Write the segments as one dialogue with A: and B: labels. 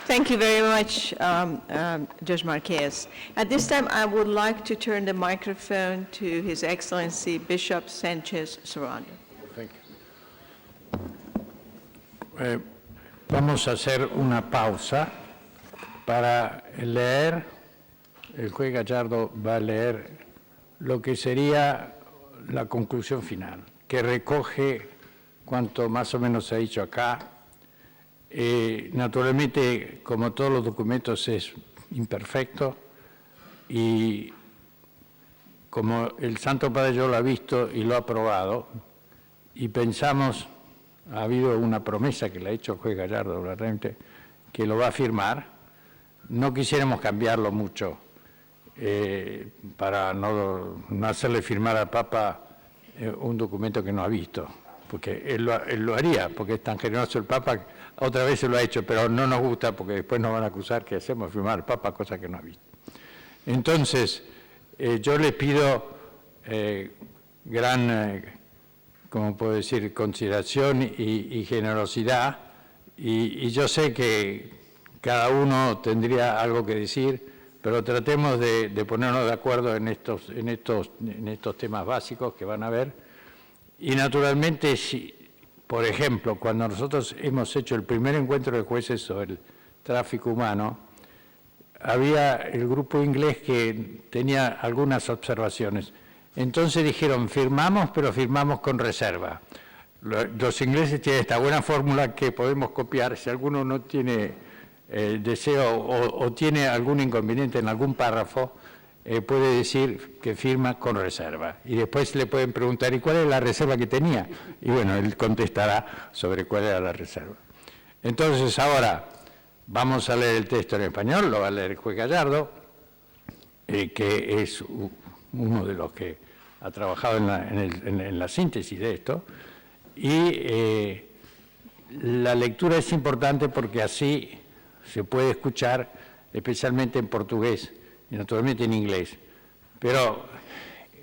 A: Thank you very much, Judge Marquez. At this time, I would like to turn the microphone to His Excellency Bishop Sanchez Sorondo.
B: Thank you. Vamos a hacer una pausa para leer. El juez Gallardo va a leer lo que sería la conclusión final, que recoge cuanto más o menos se ha dicho acá. Naturalmente, como todos los documentos, es imperfecto y como el Santo Padre yo lo ha visto y lo ha aprobado, y pensamos, ha habido una promesa que le ha hecho el juez Gallardo, realmente, que lo va a firmar, no quisiéramos cambiarlo mucho para no hacerle firmar al Papa un documento que no ha visto, porque él lo haría, porque es tan generoso el Papa. Otra vez se lo ha hecho, pero no nos gusta porque después nos van a acusar que hacemos firmar al Papa, cosa que no ha visto. Entonces, yo les pido gran, como puedo decir, consideración y generosidad, y yo sé que cada uno tendría algo que decir, pero tratemos de ponernos de acuerdo en estos temas básicos que van a haber. Y naturalmente, si, por ejemplo, cuando nosotros hemos hecho el primer encuentro de jueces sobre el tráfico humano, había el grupo inglés que tenía algunas observaciones. Entonces dijeron, firmamos, pero firmamos con reserva. Los ingleses tienen esta buena fórmula que podemos copiar. Si alguno no tiene deseo o tiene algún inconveniente en algún párrafo, puede decir que firma con reserva. Y después le pueden preguntar, ¿y cuál es la reserva que tenía? Y bueno, él contestará sobre cuál era la reserva. Entonces, ahora vamos a leer el texto en español, lo va a leer el juez Gallardo, que es uno de los que ha trabajado en la síntesis de esto. Y la lectura es importante porque así se puede escuchar, especialmente en portugués, y naturalmente en inglés. Pero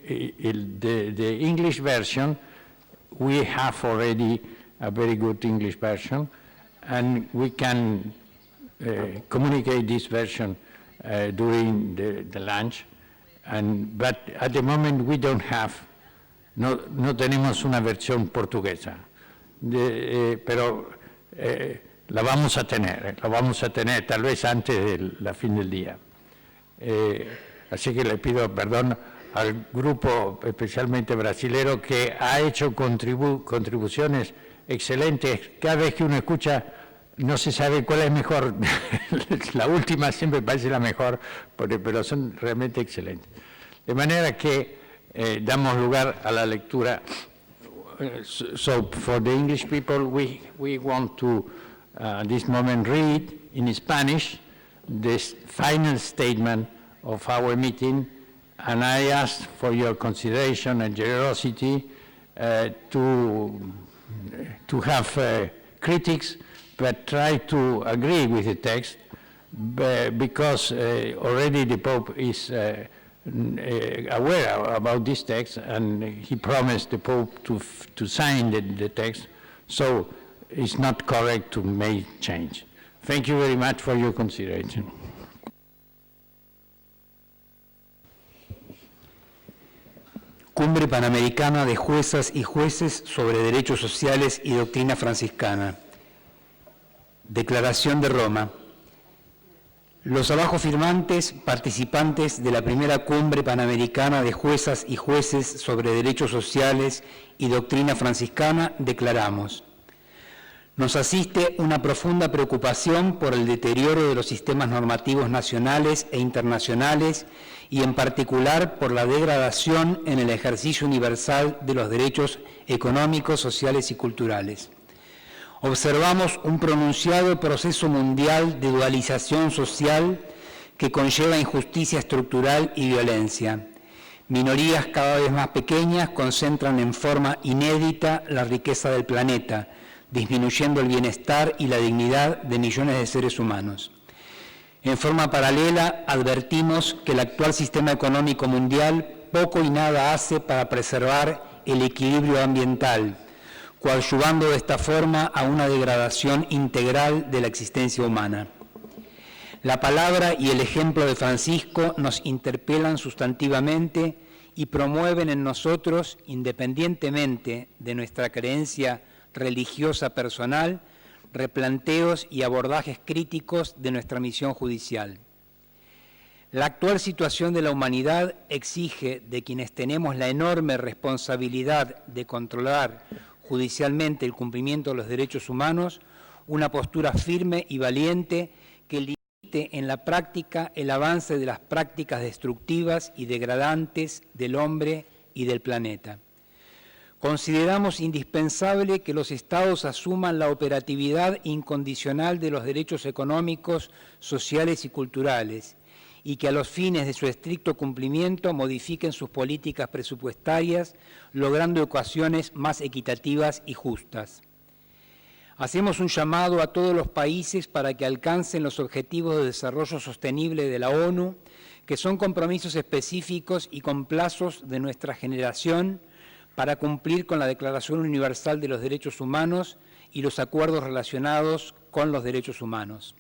B: the English version, we have already a very good English version, and we can communicate this version during the lunch. But at the moment we don't have, no tenemos una versión portuguesa, pero la vamos a tener tal vez antes del fin del día. Así que le pido perdón al grupo, especialmente brasilero, que ha hecho contribuciones excelentes. Cada vez que uno escucha, no se sabe cuál es mejor. La última siempre parece la mejor, pero son realmente excelentes. De manera que damos lugar a la lectura. So for the English people, we want to, this moment, read in Spanish this final statement of our meeting, and I ask for your consideration and generosity to have critics, but try to agree with the text, because already the Pope is aware about this text, and he promised the Pope to sign the text, so it's not correct to make change. Thank you very much for your consideration.
C: Cumbre Panamericana de Juezas y Jueces sobre Derechos Sociales y Doctrina Franciscana. Declaración de Roma. Los abajo firmantes, participantes de la primera Cumbre Panamericana de Juezas y Jueces sobre Derechos Sociales y Doctrina Franciscana, declaramos: nos asiste una profunda preocupación por el deterioro de los sistemas normativos nacionales e internacionales y en particular por la degradación en el ejercicio universal de los derechos económicos, sociales y culturales. Observamos un pronunciado proceso mundial de dualización social que conlleva injusticia estructural y violencia. Minorías cada vez más pequeñas concentran en forma inédita la riqueza del planeta, disminuyendo el bienestar y la dignidad de millones de seres humanos. En forma paralela, advertimos que el actual sistema económico mundial poco y nada hace para preservar el equilibrio ambiental, coadyuvando de esta forma a una degradación integral de la existencia humana. La palabra y el ejemplo de Francisco nos interpelan sustantivamente y promueven en nosotros, independientemente de nuestra creencia religiosa personal, replanteos y abordajes críticos de nuestra misión judicial. La actual situación de la humanidad exige de quienes tenemos la enorme responsabilidad de controlar judicialmente el cumplimiento de los derechos humanos una postura firme y valiente que limite en la práctica el avance de las prácticas destructivas y degradantes del hombre y del planeta. Consideramos indispensable que los Estados asuman la operatividad incondicional de los derechos económicos, sociales y culturales, y que a los fines de su estricto cumplimiento modifiquen sus políticas presupuestarias, logrando ecuaciones más equitativas y justas. Hacemos un llamado a todos los países para que alcancen los objetivos de desarrollo sostenible de la ONU, que son compromisos específicos y con plazos de nuestra generación para cumplir con la Declaración Universal de los Derechos Humanos y los acuerdos relacionados con los derechos humanos.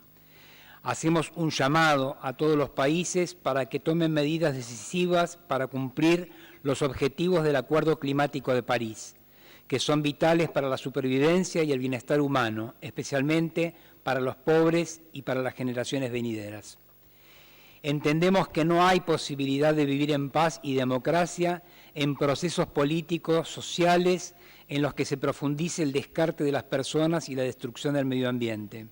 C: Hacemos un llamado a todos los países para que tomen medidas decisivas para cumplir los objetivos del Acuerdo Climático de París, que son vitales para la supervivencia y el bienestar humano, especialmente para los pobres y para las generaciones venideras. Entendemos que no hay posibilidad de vivir en paz y democracia en procesos políticos, sociales, en los que se profundice el descarte de las personas y la destrucción del medio ambiente.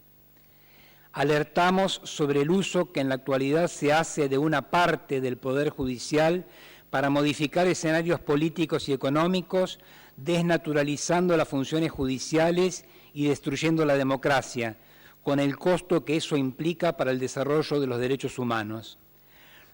C: Alertamos sobre el uso que en la actualidad se hace de una parte del Poder Judicial para modificar escenarios políticos y económicos, desnaturalizando las funciones judiciales y destruyendo la democracia, con el costo que eso implica para el desarrollo de los derechos humanos.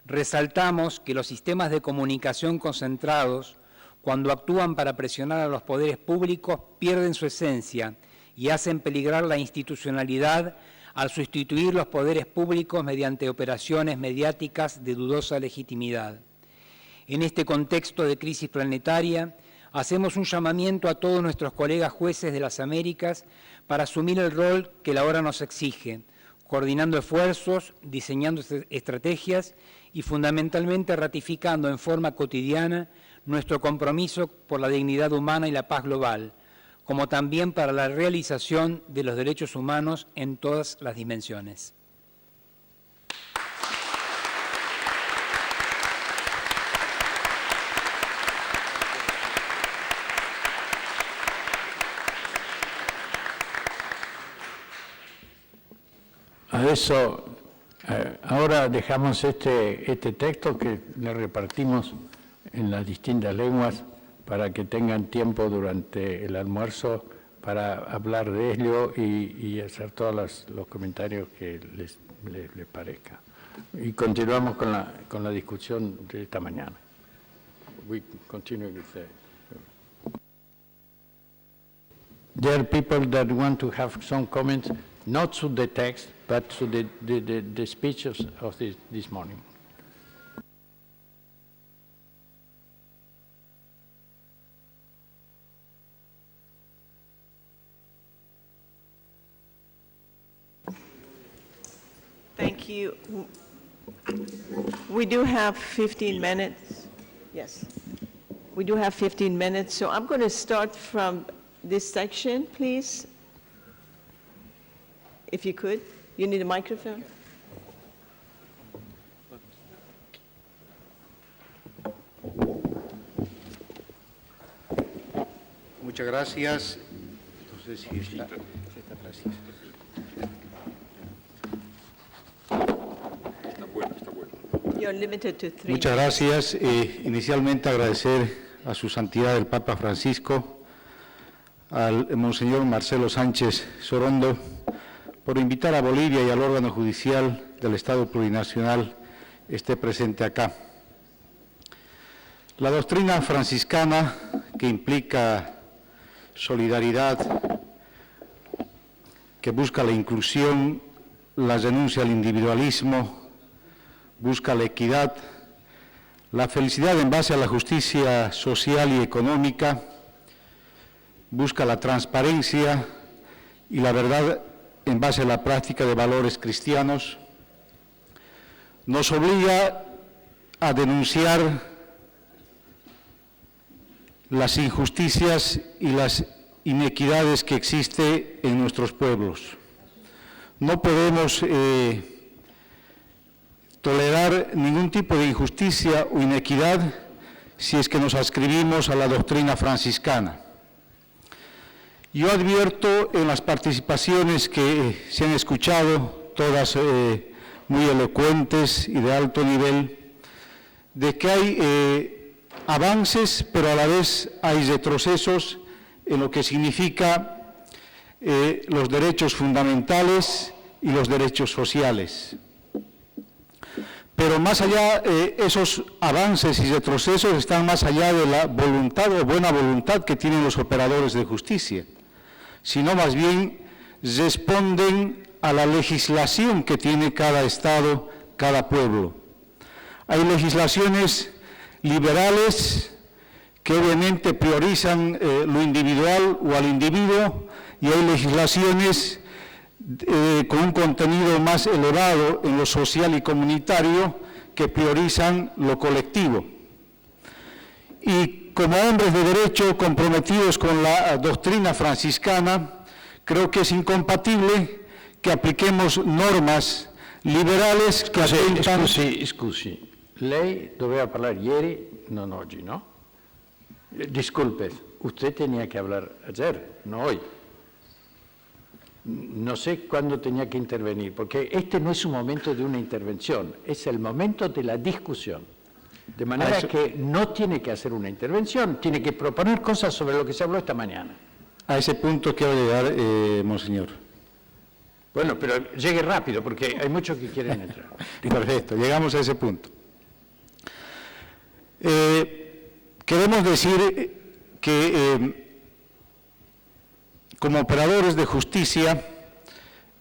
C: Resaltamos que los sistemas de comunicación concentrados, cuando actúan para presionar a los poderes públicos, pierden su esencia y hacen peligrar la institucionalidad al sustituir los poderes públicos mediante operaciones mediáticas de dudosa legitimidad. En este contexto de crisis planetaria, hacemos un llamamiento a todos nuestros colegas jueces de las Américas para asumir el rol que la hora nos exige, coordinando esfuerzos, diseñando estrategias y fundamentalmente ratificando en forma cotidiana nuestro compromiso por la dignidad humana y la paz global, como también para la realización de los derechos humanos en todas las dimensiones.
B: Ahora dejamos este texto que le repartimos en las distintas lenguas para que tengan tiempo durante el almuerzo para hablar de ello y hacer todos los comentarios que les parezca. Y continuamos con la discusión de esta mañana. We continue with There are people that want to have some comments, not to the text, but to the speeches of this morning.
A: Thank you. We do have 15 minutes. Yes. We do have 15 minutes, so I'm going to start from this section, please. If you could. You need a microphone?
D: Muchas gracias. Entonces, si esta frase.
A: You're limited to 3
D: Muchas gracias. Inicialmente agradecer a su santidad el Papa Francisco, al Monseñor Marcelo Sánchez Sorondo, por invitar a Bolivia y al órgano judicial del Estado plurinacional esté presente acá. La doctrina franciscana, que implica solidaridad, que busca la inclusión, la renuncia al individualismo, busca la equidad, la felicidad en base a la justicia social y económica, busca la transparencia y la verdad en base a la práctica de valores cristianos, nos obliga a denunciar las injusticias y las inequidades que existen en nuestros pueblos. No podemos tolerar ningún tipo de injusticia o inequidad si es que nos adscribimos a la doctrina franciscana. Yo advierto en las participaciones que se han escuchado, todas muy elocuentes y de alto nivel, de que hay avances, pero a la vez hay retrocesos en lo que significa los derechos fundamentales y los derechos sociales. Pero más allá, esos avances y retrocesos están más allá de la voluntad o buena voluntad que tienen los operadores de justicia, sino más bien responden a la legislación que tiene cada Estado, cada pueblo. Hay legislaciones liberales que obviamente priorizan lo individual o al individuo, y hay legislaciones con un contenido más elevado en lo social y comunitario que priorizan lo colectivo. Y como hombres de derecho comprometidos con la doctrina franciscana, creo que es incompatible que apliquemos normas liberales que atentan...
B: Scusi, lei doveva parlare ieri, non oggi, no? Disculpe, usted tenía que hablar ayer, no hoy. No sé cuándo tenía que intervenir, porque este no es un momento de una intervención, es el momento de la discusión. De manera que no tiene que hacer una intervención, tiene que proponer cosas sobre lo que se habló esta mañana.
D: A ese punto quiero llegar, monseñor.
B: Bueno, pero llegue rápido, porque hay muchos que quieren entrar.
D: Perfecto, llegamos a ese punto. Queremos decir que como operadores de justicia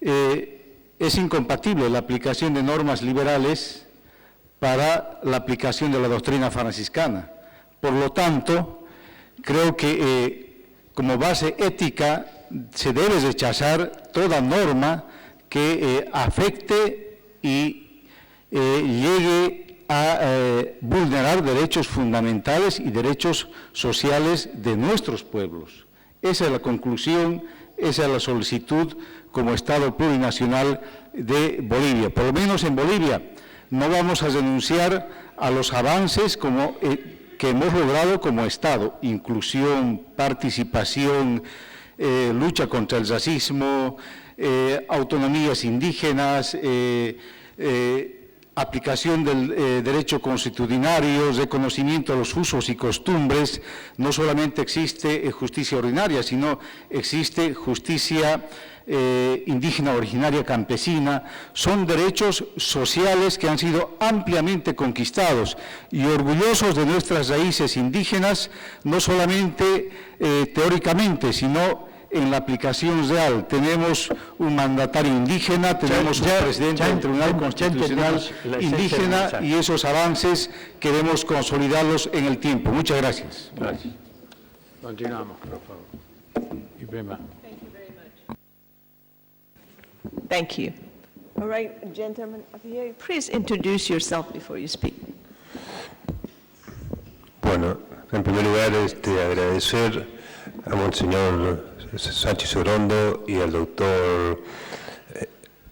D: es incompatible la aplicación de normas liberales para la aplicación de la doctrina franciscana. Por lo tanto, creo que como base ética se debe rechazar toda norma que afecte y llegue a vulnerar derechos fundamentales y derechos sociales de nuestros pueblos. Esa es la conclusión, esa es la solicitud como Estado plurinacional de Bolivia. Por lo menos en Bolivia no vamos a renunciar a los avances que hemos logrado como Estado: inclusión, participación, lucha contra el racismo, autonomías indígenas, aplicación del derecho consuetudinario, reconocimiento de los usos y costumbres. No solamente existe justicia ordinaria, sino existe justicia indígena, originaria, campesina. Son derechos sociales que han sido ampliamente conquistados, y orgullosos de nuestras raíces indígenas, no solamente teóricamente, sino en la aplicación real. Tenemos un mandatario indígena, tenemos un presidente del Tribunal Constitucional indígena, y esos avances queremos consolidarlos en el tiempo. Muchas gracias.
B: Gracias. Continuamos, por favor. Y prima.
A: Thank you. All right, gentlemen up here, please introduce yourself before you speak.
E: Bueno, en primer lugar, agradecer a Monseñor Sánchez Sorondo y al doctor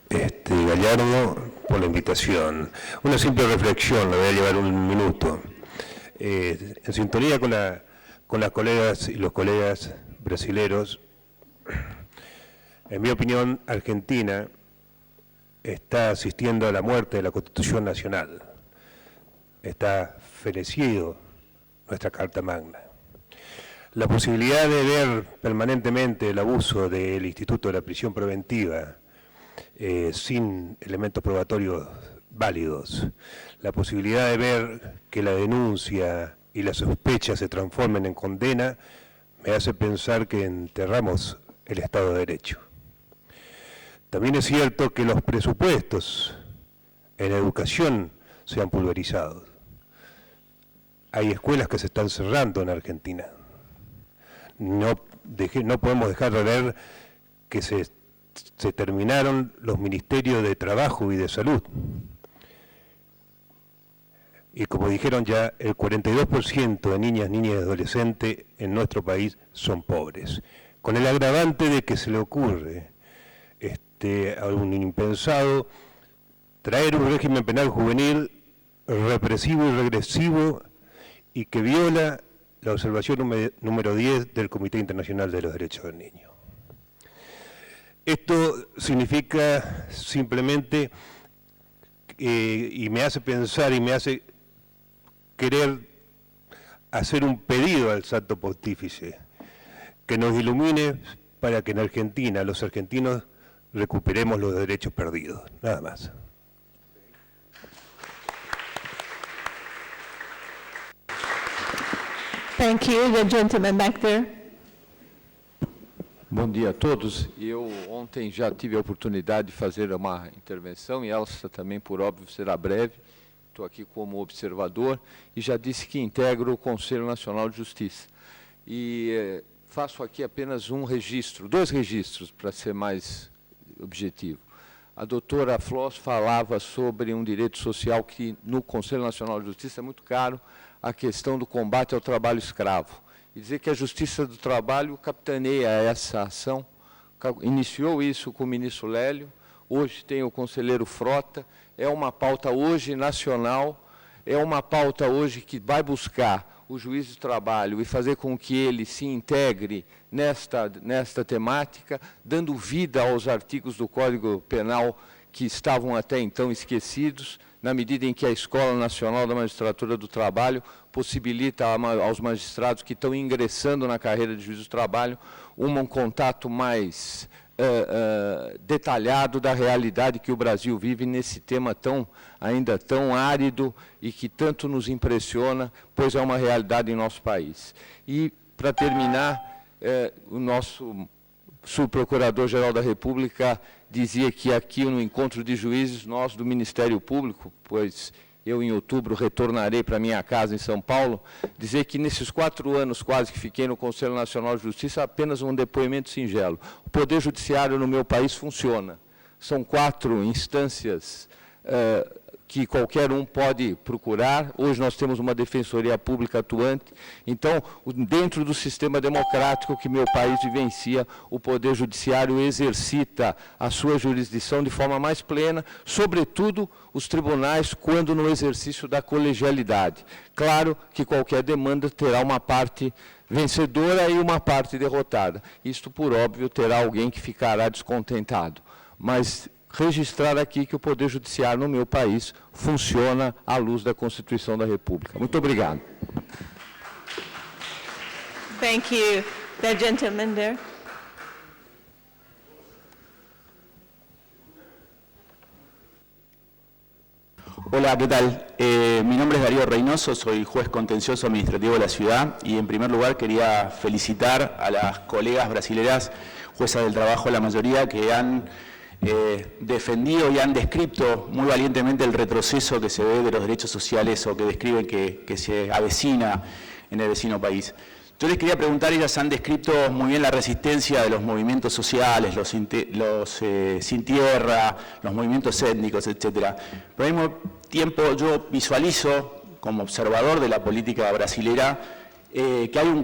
E: Gallardo por la invitación. Una simple reflexión, la voy a llevar un minuto. En sintonía con las colegas y los colegas brasileros, en mi opinión, Argentina está asistiendo a la muerte de la Constitución Nacional. Está fenecido nuestra Carta Magna. La posibilidad de ver permanentemente el abuso del Instituto de la Prisión Preventiva sin elementos probatorios válidos, la posibilidad de ver que la denuncia y la sospecha se transformen en condena, me hace pensar que enterramos el Estado de Derecho. También es cierto que los presupuestos en educación se han pulverizado. Hay escuelas que se están cerrando en Argentina. No podemos dejar de ver que se terminaron los ministerios de Trabajo y de Salud. Y como dijeron ya, el 42% de niñas, niñas y adolescentes en nuestro país son pobres, con el agravante de que se le ocurre a un impensado traer un régimen penal juvenil represivo y regresivo y que viola la observación número 10 del Comité Internacional de los Derechos del Niño. Esto significa simplemente, y me hace pensar y me hace querer hacer un pedido al Santo Pontífice, que nos ilumine para que en Argentina, los argentinos, recuperemos los derechos perdidos. Nada más.
A: Thank you. The gentleman back there.
F: Bom dia a todos. Eu ontem já tive a oportunidade de fazer uma intervenção e essa também, por óbvio, será breve. Estou aqui como observador e já disse que integro o Conselho Nacional de Justiça. E faço aqui apenas um registro, 2 registros, para ser mais objetivo. A doutora Floss falava sobre um direito social que no Conselho Nacional de Justiça é muito caro, a questão do combate ao trabalho escravo. E dizer que a Justiça do Trabalho capitaneia essa ação, iniciou isso com o ministro Lélio, hoje tem o conselheiro Frota, é uma pauta hoje nacional, é uma pauta hoje que vai buscar o juiz do trabalho e fazer com que ele se integre nesta temática, dando vida aos artigos do Código Penal que estavam até então esquecidos, na medida em que a Escola Nacional da Magistratura do Trabalho possibilita aos magistrados que estão ingressando na carreira de juiz do trabalho um contato mais detalhado da realidade que o Brasil vive nesse tema ainda tão árido e que tanto nos impressiona, pois é uma realidade em nosso país. E, para terminar, o nosso subprocurador-geral da República dizia que aqui no encontro de juízes, nós do Ministério Público, pois eu em outubro retornarei para minha casa em São Paulo, dizer que nesses 4 anos quase que fiquei no Conselho Nacional de Justiça, apenas um depoimento singelo. O Poder Judiciário no meu país funciona. São 4 instâncias que qualquer um pode procurar. Hoje nós temos uma defensoria pública atuante. Então, dentro do sistema democrático que meu país vivencia, o Poder Judiciário exercita a sua jurisdição de forma mais plena, sobretudo os tribunais, quando no exercício da colegialidade. Claro que qualquer demanda terá uma parte vencedora e uma parte derrotada. Isto, por óbvio, terá alguém que ficará descontentado. Mas registrar aqui que o Poder Judiciário no meu país funciona à luz da Constituição da República. Muito obrigado.
A: Thank you. The gentleman there.
G: Hola, ¿qué tal? Mi nombre es Darío Reynoso, soy juez contencioso administrativo de la ciudad y en primer lugar quería felicitar a las colegas brasileras, juezas del trabajo, la mayoría, que han defendido y han descrito muy valientemente el retroceso que se ve de los derechos sociales o que describen que se avecina en el vecino país. Yo les quería preguntar, ellas han descrito muy bien la resistencia de los movimientos sociales, los sin tierra, los movimientos étnicos, etcétera. Pero al mismo tiempo yo visualizo, como observador de la política brasilera, que hay un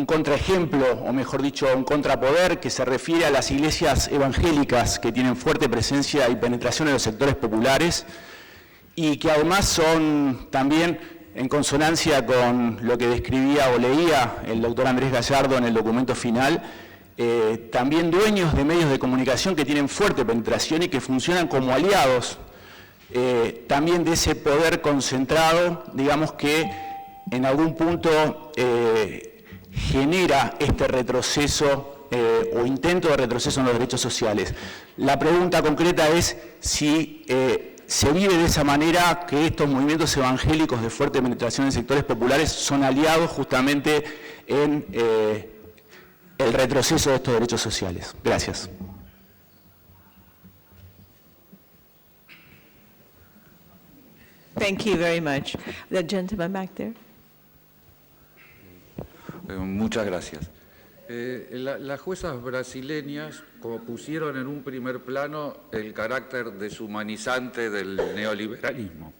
G: contraejemplo, o mejor dicho, un contrapoder que se refiere a las iglesias evangélicas que tienen fuerte presencia y penetración en los sectores populares y que además son también, en consonancia con lo que describía o leía el doctor Andrés Gallardo en el documento final, también dueños de medios de comunicación que tienen fuerte penetración y que funcionan como aliados también de ese poder concentrado, digamos que en algún punto genera este retroceso o intento de retroceso en los derechos sociales. La pregunta concreta es si se vive de esa manera, que estos movimientos evangélicos de fuerte penetración en sectores populares son aliados justamente en el retroceso de estos derechos sociales. Gracias.
A: Thank you very much. The gentleman back there.
H: Muchas gracias. Las juezas brasileñas como pusieron en un primer plano el carácter deshumanizante del neoliberalismo.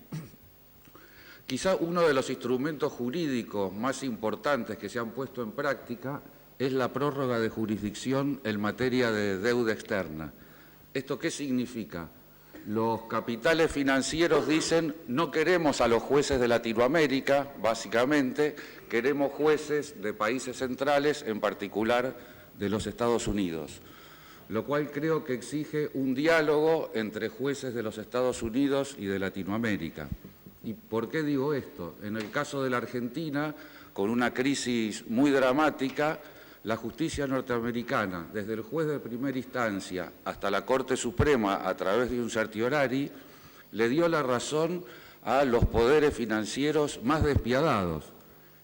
H: Quizá uno de los instrumentos jurídicos más importantes que se han puesto en práctica es la prórroga de jurisdicción en materia de deuda externa. ¿Esto qué significa? Los capitales financieros dicen, no queremos a los jueces de Latinoamérica, básicamente, queremos jueces de países centrales, en particular de los Estados Unidos, lo cual creo que exige un diálogo entre jueces de los Estados Unidos y de Latinoamérica. ¿Y por qué digo esto? En el caso de la Argentina, con una crisis muy dramática, la justicia norteamericana, desde el juez de primera instancia hasta la Corte Suprema, a través de un certiorari, le dio la razón a los poderes financieros más despiadados.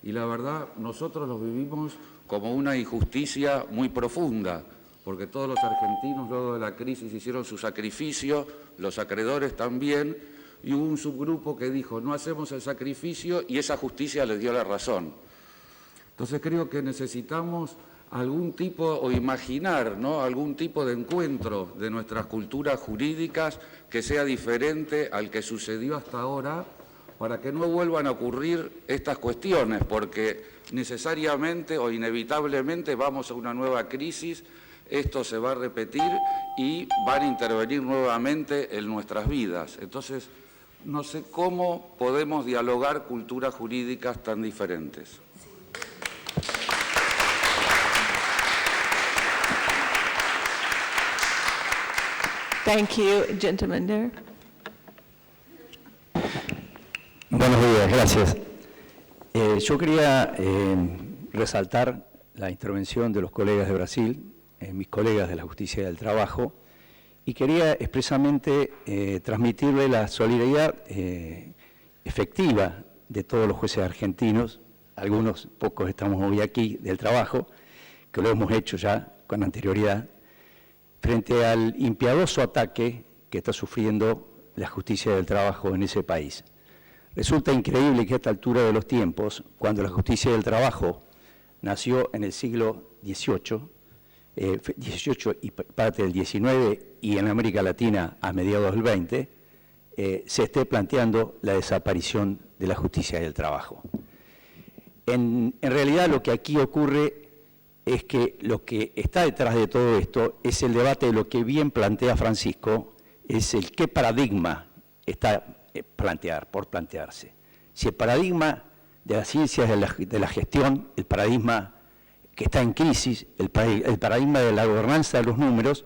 H: Y la verdad, nosotros los vivimos como una injusticia muy profunda, porque todos los argentinos luego de la crisis hicieron su sacrificio, los acreedores también, y hubo un subgrupo que dijo, no hacemos el sacrificio, y esa justicia les dio la razón. Entonces creo que necesitamos algún tipo, o imaginar, ¿no?, algún tipo de encuentro de nuestras culturas jurídicas que sea diferente al que sucedió hasta ahora, para que no vuelvan a ocurrir estas cuestiones, porque necesariamente o inevitablemente vamos a una nueva crisis, esto se va a repetir y van a intervenir nuevamente en nuestras vidas. Entonces, no sé cómo podemos dialogar culturas jurídicas tan diferentes.
A: Thank you, gentleman there.
I: Buenos días, gracias. Yo quería resaltar la intervención de los colegas de Brasil, mis colegas de la Justicia del Trabajo, y quería expresamente transmitirle la solidaridad efectiva de todos los jueces argentinos, algunos pocos estamos hoy aquí, del trabajo, que lo hemos hecho ya con anterioridad, frente al impiadoso ataque que está sufriendo la justicia del trabajo en ese país. Resulta increíble que a esta altura de los tiempos, cuando la justicia del trabajo nació en el siglo XVIII y parte del XIX, y en América Latina a mediados del XX, se esté planteando la desaparición de la justicia del trabajo. En realidad lo que aquí ocurre es que lo que está detrás de todo esto es el debate de lo que bien plantea Francisco, es el qué paradigma está por plantearse. Si el paradigma de las ciencias de la gestión, el paradigma que está en crisis, el paradigma de la gobernanza de los números,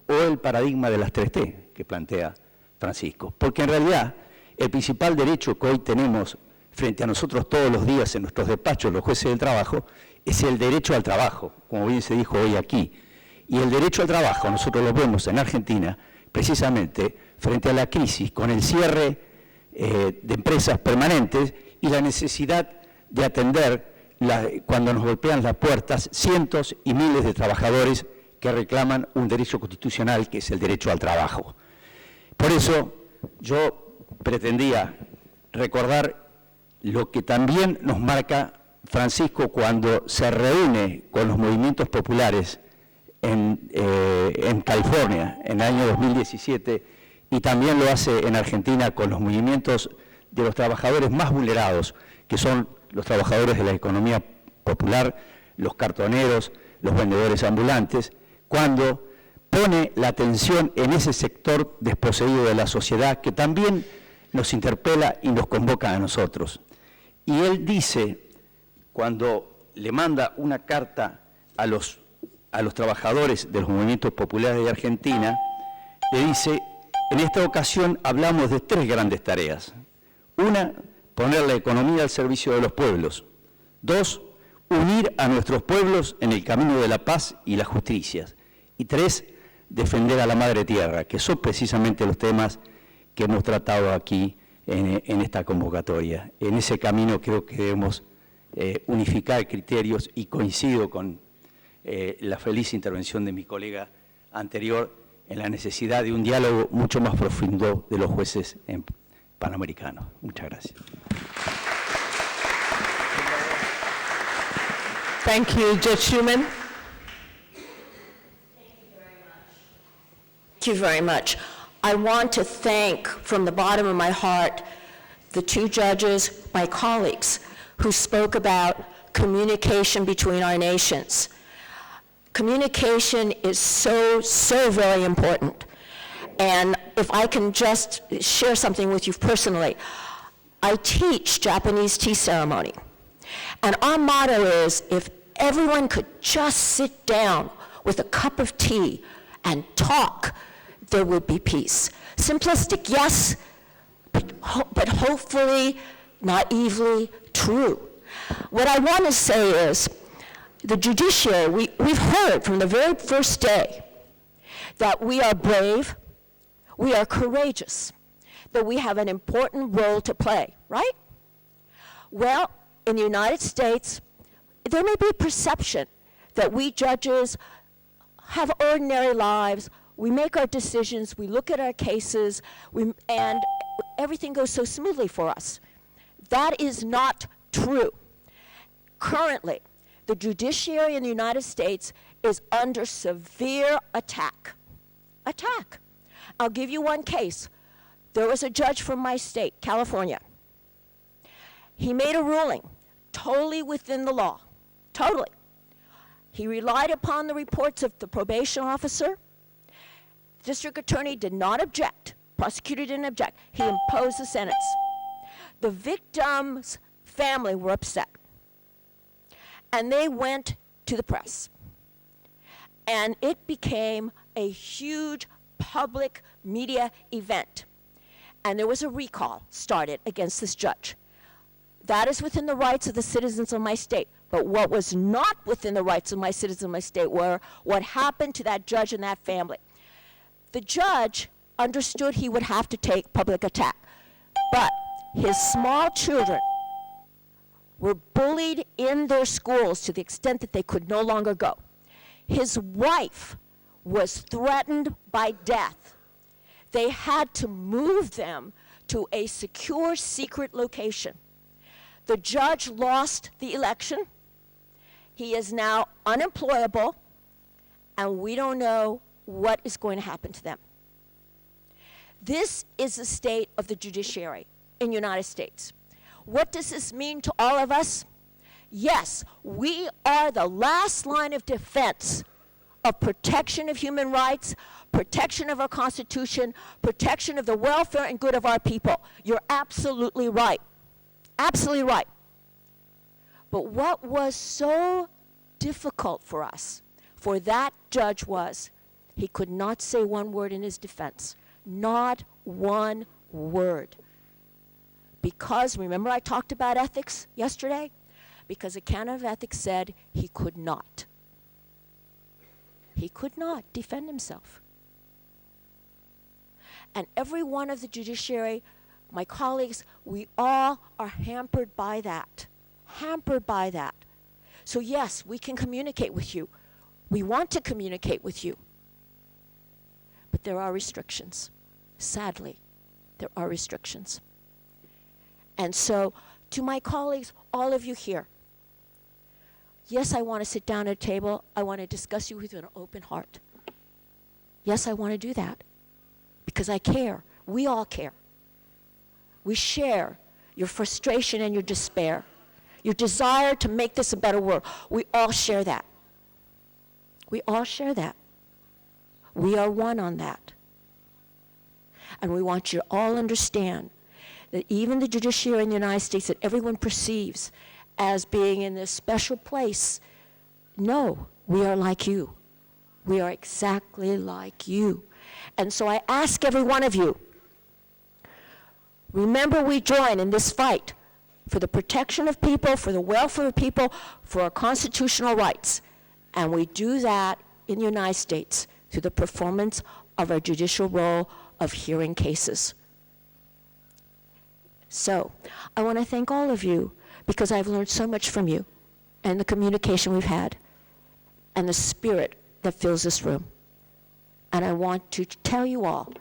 I: o el paradigma de las 3T que plantea Francisco. Porque en realidad el principal derecho que hoy tenemos frente a nosotros todos los días en nuestros despachos, los jueces del trabajo, es el derecho al trabajo, como bien se dijo hoy aquí. Y el derecho al trabajo, nosotros lo vemos en Argentina, precisamente frente a la crisis, con el cierre de empresas permanentes y la necesidad de atender, cuando nos golpean las puertas, cientos y miles de trabajadores que reclaman un derecho constitucional, que es el derecho al trabajo. Por eso yo pretendía recordar lo que también nos marca Francisco cuando se reúne con los movimientos populares en California en el año 2017, y también lo hace en Argentina con los movimientos de los trabajadores más vulnerados, que son los trabajadores de la economía popular, los cartoneros, los vendedores ambulantes, cuando pone la atención en ese sector desposeído de la sociedad que también nos interpela y nos convoca a nosotros. Y él dice, cuando le manda una carta a los trabajadores de los movimientos populares de Argentina, le dice, en esta ocasión hablamos de 3 grandes tareas. 1, poner la economía al servicio de los pueblos. 2, unir a nuestros pueblos en el camino de la paz y la justicia. Y 3, defender a la madre tierra, que son precisamente los temas que hemos tratado aquí en esta convocatoria. En ese camino creo que debemos unificar criterios, y coincido con la feliz intervención de mi colega anterior en la necesidad de un diálogo mucho más profundo de los jueces panamericanos. Muchas gracias.
A: Thank you, Judge Schuman.
J: Thank you very much. I want to thank from the bottom of my heart the two judges, my colleagues, who spoke about communication between our nations. Communication is so very important. And if I can just share something with you personally, I teach Japanese tea ceremony. And our motto is, if everyone could just sit down with a cup of tea and talk, there would be peace. Simplistic, yes, but hopefully, naively true. What I want to say is, the judiciary, we've heard from the very first day that we are brave, we are courageous, that we have an important role to play, right? Well, in the United States, there may be a perception that we judges have ordinary lives, we make our decisions, we look at our cases, and everything goes so smoothly for us. That is not true. Currently, the judiciary in the United States is under severe attack. I'll give you one case. There was a judge from my state, California. He made a ruling totally within the law, totally. He relied upon the reports of the probation officer. District attorney did not object. Prosecutor didn't object. He imposed the sentence. The victim's family were upset. And they went to the press. And it became a huge public media event. And there was a recall started against this judge. That is within the rights of the citizens of my state. But what was not within the rights of my citizens of my state were what happened to that judge and that family. The judge understood he would have to take public attack. But his small children were bullied in their schools to the extent that they could no longer go. His wife was threatened by death. They had to move them to a secure, secret location. The judge lost the election. He is now unemployable, and we don't know what is going to happen to them. This is the state of the judiciary in the United States. What does this mean to all of us? Yes, we are the last line of defense of protection of human rights, protection of our Constitution, protection of the welfare and good of our people. You're absolutely right. Absolutely right. But what was so difficult for us, for that judge, was he could not say one word in his defense. Not one word. Because, remember I talked about ethics yesterday? Because the canon of ethics said he could not. He could not defend himself. And every one of the judiciary, my colleagues, we all are hampered by that. Hampered by that. So yes, we can communicate with you. We want to communicate with you. But there are restrictions. Sadly, there are restrictions. And so, to my colleagues, all of you here, yes, I want to sit down at a table. I want to discuss you with an open heart. Yes, I want to do that because I care. We all care. We share your frustration and your despair, your desire to make this a better world. We all share that. We all share that. We are one on that. And we want you to all understand that even the judiciary in the United States that everyone perceives as being in this special place, no, we are like you. We are exactly like you. And so I ask every one of you, remember we join in this fight for the protection of people, for the welfare of people, for our constitutional rights. And we do that in the United States through the performance of our judicial role of hearing cases. So, I want to thank all of you because I've learned so much from you and the communication we've had and the spirit that fills this room. And I want to tell you all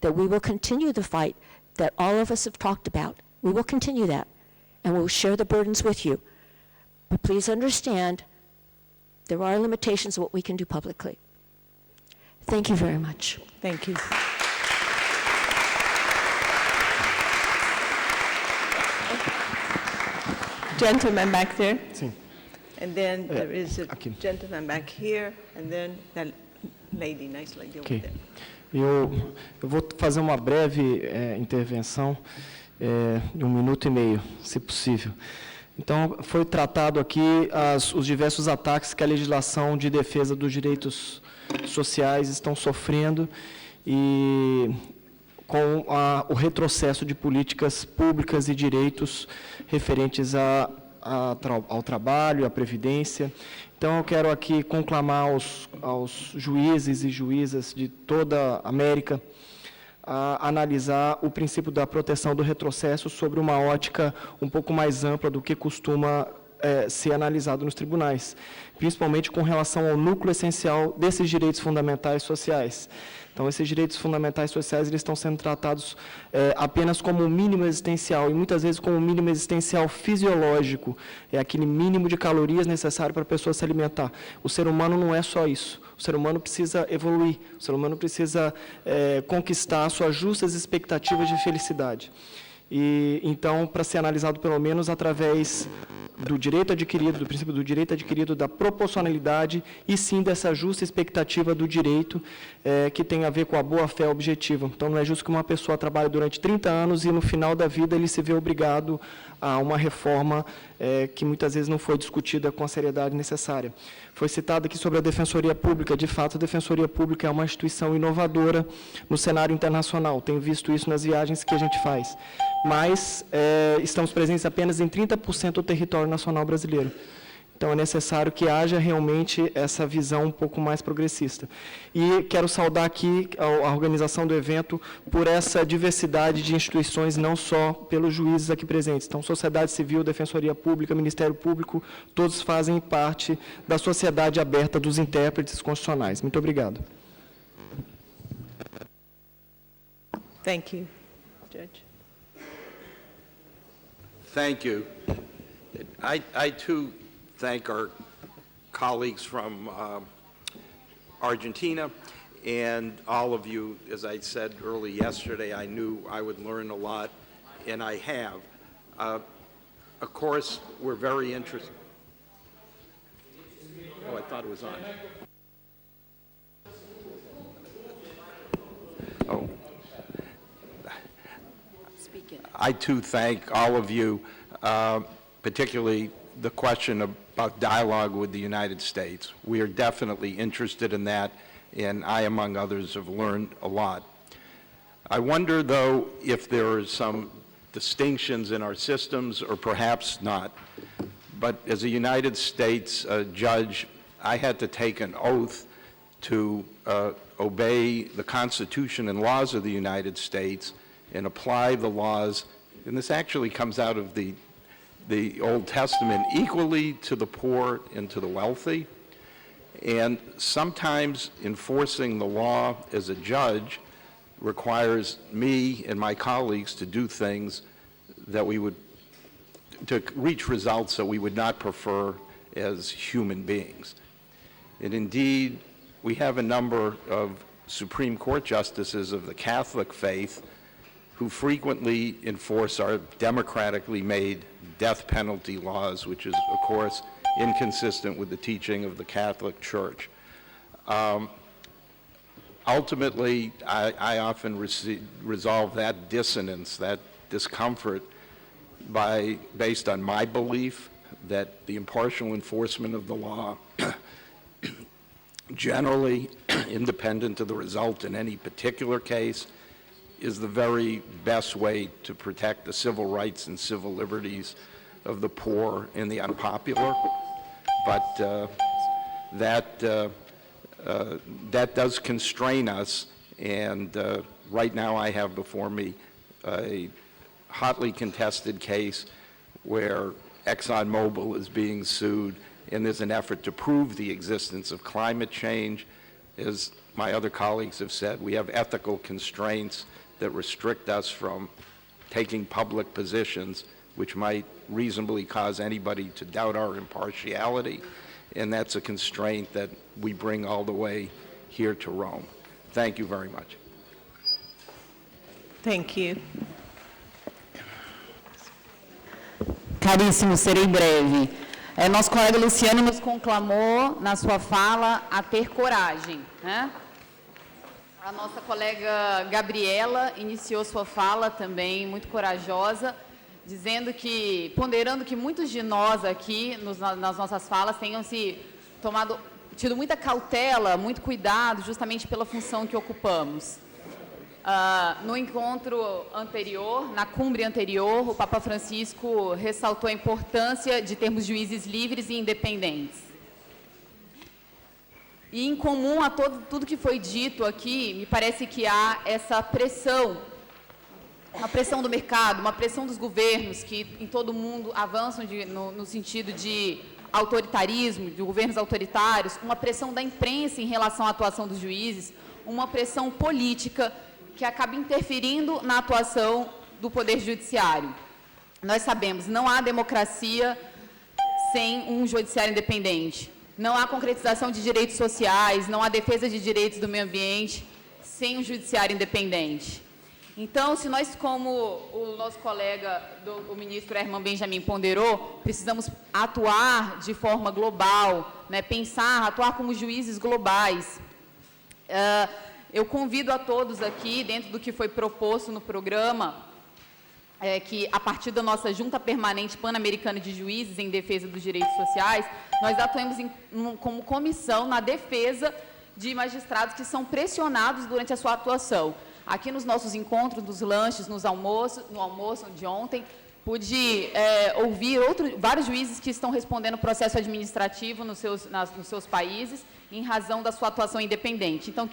J: that we will continue the fight that all of us have talked about. We will continue that, and we'll share the burdens with you. But please understand, there are limitations of what we can do publicly. Thank you very much.
A: Thank you. gentleman back there.
K: Sim.
A: And then there is a
K: aqui.
A: gentleman back here, and then that lady, nice lady over
K: Ok.
A: there.
K: Eu vou fazer uma breve intervenção de 1 minuto e meio, se possível. Então, foi tratado aqui os diversos ataques que a legislação de defesa dos direitos sociais estão sofrendo e com o retrocesso de políticas públicas e direitos referentes ao trabalho, à previdência. Então, eu quero aqui conclamar aos juízes e juízas de toda a América a analisar o princípio da proteção do retrocesso sobre uma ótica um pouco mais ampla do que costuma ser analisado nos tribunais, principalmente com relação ao núcleo essencial desses direitos fundamentais sociais. Então, esses direitos fundamentais sociais eles estão sendo tratados apenas como um mínimo existencial, e muitas vezes como um mínimo existencial fisiológico, é aquele mínimo de calorias necessário para a pessoa se alimentar. O ser humano não é só isso. O ser humano precisa evoluir, o ser humano precisa conquistar suas justas expectativas de felicidade. E, então, para ser analisado pelo menos através do direito adquirido, do princípio do direito adquirido, da proporcionalidade e sim dessa justa expectativa do direito que tem a ver com a boa-fé objetiva. Então, não é justo que uma pessoa trabalhe durante 30 anos e no final da vida ele se vê obrigado a uma reforma que muitas vezes não foi discutida com a seriedade necessária. Foi citado aqui sobre a Defensoria Pública. De fato, a Defensoria Pública é uma instituição inovadora no cenário internacional. Tenho visto isso nas viagens que a gente faz. Mas estamos presentes apenas em 30% do território nacional brasileiro. Então, é necessário que haja realmente essa visão um pouco mais progressista. E quero saudar aqui a organização do evento por essa diversidade de instituições, não só pelos juízes aqui presentes. Então, sociedade civil, Defensoria Pública, Ministério Público, todos fazem parte da sociedade aberta dos intérpretes constitucionais. Muito obrigado.
A: Thank you, Judge.
L: Thank you. I too thank our colleagues from Argentina and all of you. As I said early yesterday, I knew I would learn a lot, and I have. Of course, we're very interested. Oh, I thought it was on. Oh. I too thank all of you, particularly the question about dialogue with the United States. We are definitely interested in that, and I, among others, have learned a lot. I wonder, though, if there are some distinctions in our systems, or perhaps not. But as a United States judge, I had to take an oath to obey the Constitution and laws of the United States and apply the laws, and this actually comes out of the Old Testament, equally to the poor and to the wealthy. And sometimes enforcing the law as a judge requires me and my colleagues to do things that to reach results that we would not prefer as human beings. And indeed, we have a number of Supreme Court justices of the Catholic faith who frequently enforce our democratically made death penalty laws, which is, of course, inconsistent with the teaching of the Catholic Church. Ultimately, I often resolve that dissonance, that discomfort, based on my belief that the impartial enforcement of the law, generally independent of the result in any particular case, is the very best way to protect the civil rights and civil liberties of the poor and the unpopular. But that does constrain us, and right now I have before me a hotly contested case where ExxonMobil is being sued, and there's an effort to prove the existence of climate change. As my other colleagues have said, we have ethical constraints that restrict us from taking public positions which might reasonably cause anybody to doubt our impartiality, and that's a constraint that we bring all the way here to Rome. Thank you very much.
A: Thank you.
M: Caríssimo, serei breve. Nosso colega Luciano nos conclamou, na sua fala, a ter coragem, né? A nossa colega Gabriela iniciou sua fala também muito corajosa, dizendo que, ponderando que muitos de nós aqui, nas nossas falas, tenham tido muita cautela, muito cuidado, justamente pela função que ocupamos. No encontro anterior, na cumbre anterior, o Papa Francisco ressaltou a importância de termos juízes livres e independentes. E em comum a tudo que foi dito aqui, me parece que há essa pressão, uma pressão do mercado, uma pressão dos governos que em todo o mundo avançam no sentido de autoritarismo, de governos autoritários, uma pressão da imprensa em relação à atuação dos juízes, uma pressão política que acaba interferindo na atuação do Poder Judiciário. Nós sabemos, não há democracia sem um judiciário independente. Não há concretização de direitos sociais, não há defesa de direitos do meio ambiente sem um judiciário independente. Então, se nós, como o nosso colega, o ministro Herman Benjamin ponderou, precisamos atuar de forma global, né, atuar como juízes globais. Eu convido a todos aqui, dentro do que foi proposto no programa, que a partir da nossa Junta Permanente Pan-Americana de Juízes em Defesa dos Direitos Sociais, nós atuemos como comissão na defesa de magistrados que são pressionados durante a sua atuação. Aqui nos nossos encontros, nos lanches, no almoço de ontem, pude ouvir vários juízes que estão respondendo processo administrativo nos seus países, em razão da sua atuação independente. Então,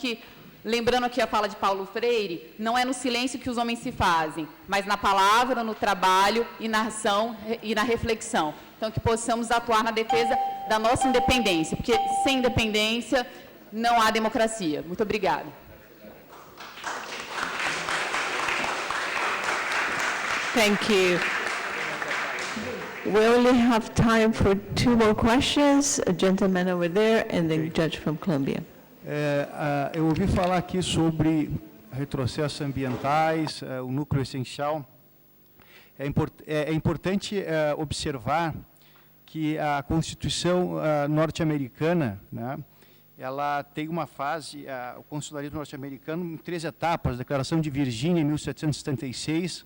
M: lembrando aqui a fala de Paulo Freire, não é no silêncio que os homens se fazem, mas na palavra, no trabalho e na ação e na reflexão. Então, que possamos atuar na defesa da nossa independência, porque sem independência não há democracia. Muito obrigada.
A: Thank you. We only have time for 2 more questions. A gentleman over there and the judge from Colombia.
N: Eu ouvi falar aqui sobre retrocessos ambientais, o núcleo essencial. É importante observar que a Constituição norte-americana, né, ela tem uma fase, o constitucionalismo norte-americano, em 3 etapas: a Declaração de Virgínia, em 1776,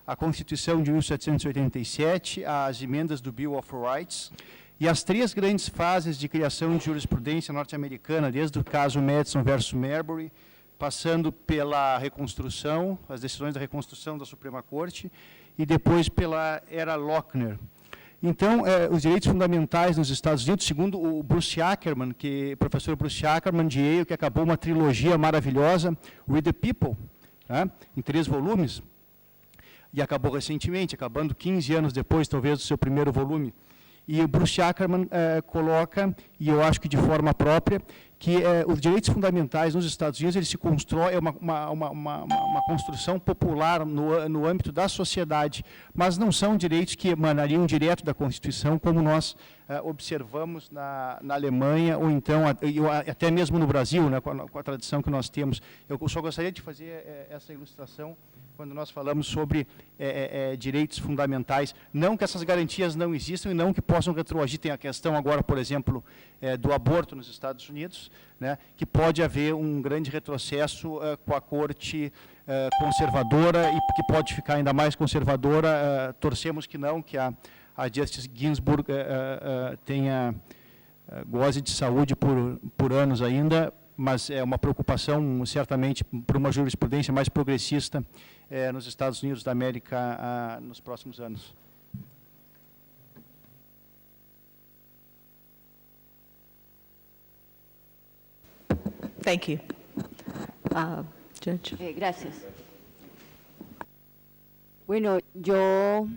N: a Constituição de 1787, as emendas do Bill of Rights, e as 3 grandes fases de criação de jurisprudência norte-americana, desde o caso Madison versus Marbury, passando pela reconstrução, as decisões da reconstrução da Suprema Corte, e depois pela era Lochner. Então, os direitos fundamentais nos Estados Unidos, segundo o Bruce Ackerman, o professor Bruce Ackerman de Yale, que acabou uma trilogia maravilhosa, With the People, né, em 3 volumes, e acabou recentemente, acabando 15 anos depois, talvez, do seu primeiro volume. E o Bruce Ackerman coloca, e eu acho que de forma própria, que os direitos fundamentais nos Estados Unidos, eles se constroem, uma construção popular no âmbito da sociedade, mas não são direitos que emanariam direto da Constituição, como nós observamos na Alemanha, ou então até mesmo no Brasil, né, com a tradição que nós temos. Eu só gostaria de fazer essa ilustração quando nós falamos sobre direitos fundamentais. Não que essas garantias não existam e não que possam retroagir. Tem a questão agora, por exemplo, do aborto nos Estados Unidos, né, que pode haver um grande retrocesso com a corte conservadora e que pode ficar ainda mais conservadora. Torcemos que não, que a Justice Ginsburg goze de saúde por anos ainda, mas é uma preocupação, certamente, por uma jurisprudência mais progressista nos Estados Unidos da América nos próximos anos.
A: Thank you. Judge.
O: Gracias. Bueno, yo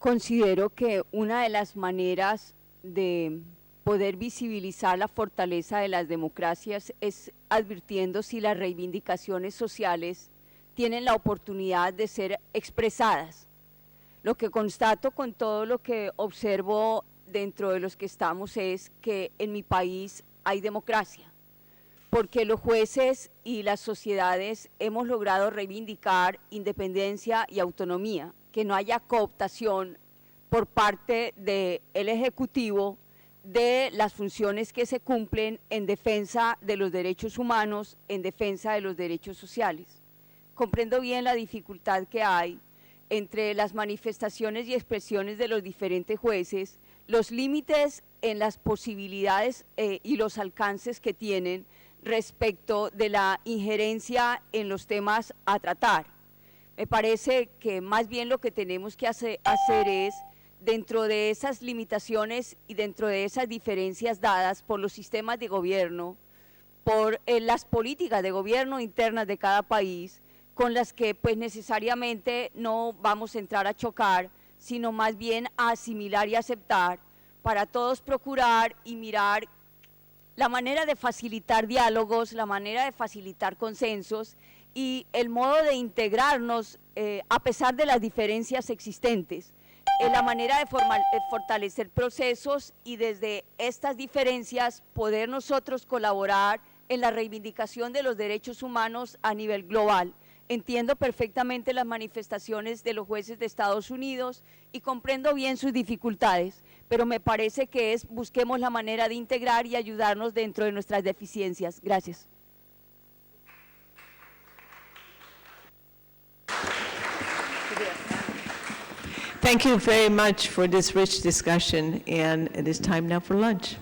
O: considero que una de las maneras de poder visibilizar la fortaleza de las democracias es advirtiendo si las reivindicaciones sociales tienen la oportunidad de ser expresadas. Lo que constato con todo lo que observo dentro de los que estamos es que en mi país hay democracia, porque los jueces y las sociedades hemos logrado reivindicar independencia y autonomía, que no haya cooptación por parte del Ejecutivo de las funciones que se cumplen en defensa de los derechos humanos, en defensa de los derechos sociales. Comprendo bien la dificultad que hay entre las manifestaciones y expresiones de los diferentes jueces, los límites en las posibilidades y los alcances que tienen respecto de la injerencia en los temas a tratar. Me parece que más bien lo que tenemos que hacer es, dentro de esas limitaciones y dentro de esas diferencias dadas por los sistemas de gobierno, por las políticas de gobierno internas de cada país, con las que pues necesariamente no vamos a entrar a chocar, sino más bien a asimilar y aceptar, para todos procurar y mirar la manera de facilitar diálogos, la manera de facilitar consensos y el modo de integrarnos a pesar de las diferencias existentes, la manera de fortalecer procesos y desde estas diferencias poder nosotros colaborar en la reivindicación de los derechos humanos a nivel global. Entiendo perfectamente las manifestaciones de los jueces de Estados Unidos y comprendo bien sus dificultades, pero me parece que busquemos la manera de integrar y ayudarnos dentro de nuestras deficiencias. Gracias.
A: Thank you very much for this rich discussion, and it is time now for lunch.